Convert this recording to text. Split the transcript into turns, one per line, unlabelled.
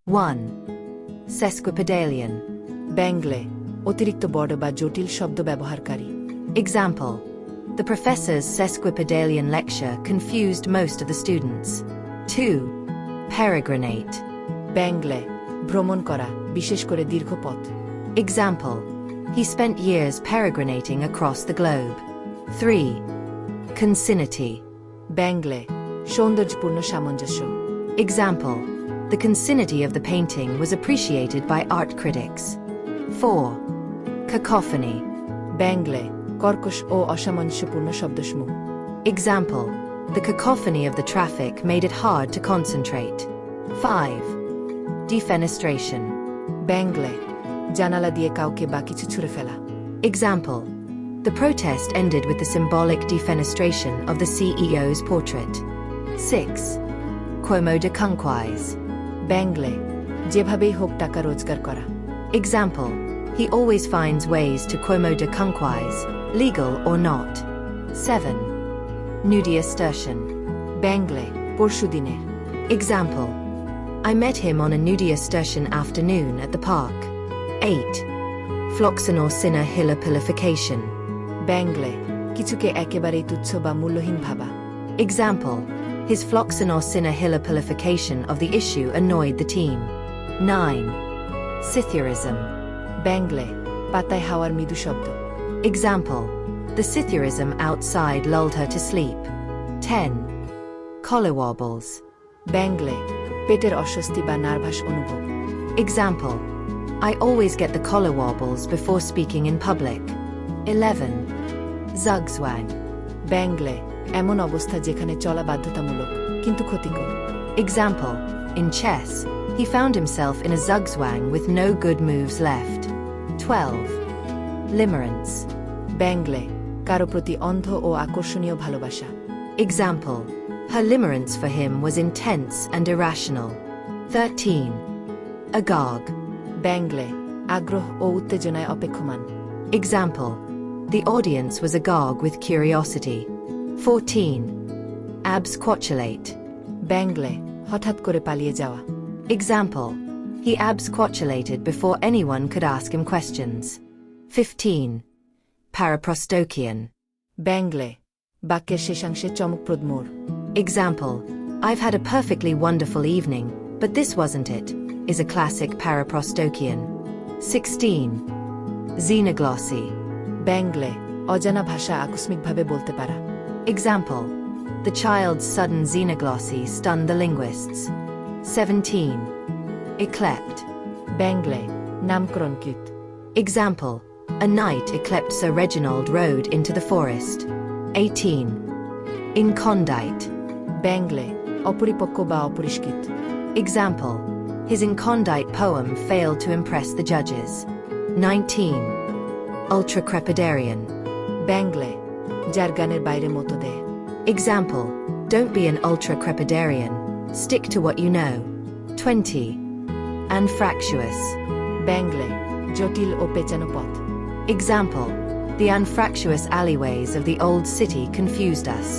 1. Sesquipedalian.
ব্যাংলে অতিরিক্ত বড় বা জটিল শব্দ ব্যবহারকারী।
Example. The professor's sesquipedalian lecture confused most of the students. 2. Peregrinate.
ব্যাংলে ভ্রমণ করা, বিশেষ করে দীর্ঘ পথ।
Example. He spent years peregrinating across the globe. 3. Concinnity.
ব্যাংলে সৌন্দর্যপূর্ণ সামঞ্জস্য।
Example. The concinnity of the painting was appreciated by art critics. 4. Cacophony.
ব্যাংলে কর্কশ ও অসামঞ্জস্যপূর্ণ শব্দসমূহ।
Example. The cacophony of the traffic made it hard to concentrate. 5. Defenestration.
ব্যাংলে জানালা দিয়ে কাউকে বা কিছু ছুঁড়ে ফেলা।
Example. The protest ended with the symbolic defenestration of the CEO's portrait. 6. Quomo de conquise.
ব্যাংলে যেভাবেই হোক টাকা রোজগার করা।
Example. He always finds ways to quomo de conquise, legal or not. 7. Nudiastertion.
ব্যাংলে পরশুদিনের।
Example. I met him on a nudiastertion afternoon at the park. 8. Floxenorcina hilapilification.
ব্যাংলে কিছুকে একেবারেই তুচ্ছ বা মূল্যহীন ভাবা।
Example. His floxenorcina hilapilification of the issue annoyed the team. 9. Scythurism.
ব্যাংলে পাতায় হাওয়ার মৃদু শব্দ।
Example. The Scythurism outside lulled her to sleep. 10. Collywobbles.
ব্যাংলে পেটের অস্বস্তি বা নার্ভাস অনুভব।
Example. I always get the collywobbles before speaking in public. 11. Zugzwang.
ব্যাংলে এমন অবস্থা যেখানে চলা বাধ্যতামূলক কিন্তু ক্ষতিকর।
Example. In chess, he found himself in a zugzwang with no good moves left. 12. Limerence.
ব্যাংলে কারো প্রতি অন্ধ ও আকর্ষণীয় ভালোবাসা।
Example. Her limerence for him was intense and irrational. 13. Agog.
ব্যাংলে আগ্রহ ও উত্তেজনায় অপেক্ষমান।
Example. The audience was agog with curiosity. 14. Absquatulate.
ব্যাংলে হঠাৎ করে পালিয়ে যাওয়া।
Example. He absquatulated before anyone could ask him questions. 15. Paraprostokian.
ব্যাংলে বাক্যের শেষাংশে চমকপ্রদ মোড়।
Example. I've had a perfectly wonderful evening, but this wasn't it, is a classic paraprostokian. 16. Xenoglossy.
ব্যাংলে অজানা ভাষা আকস্মিকভাবে বলতে পারা।
Example. The child's sudden xenoglossy stunned the linguists. 17. Eclept.
ব্যাংলে নামকরণকৃত।
Example. A knight eclept Sir Reginald rode into the forest. 18. Incondite.
ব্যাংলে অপরিপক্ক বা অপরিষ্কৃত।
Example. His incondite poem failed to impress the judges. 19. Ultracrepidarian.
ব্যাংলে যার গানের বাইরে মতো দেয়।
Example. Don't be an ultracrepidarian. Stick to what you know. 20. Anfractuous.
ব্যাংলে জটিল ও পেঁচানো পথ।
Example. The anfractuous alleyways of the old city confused us.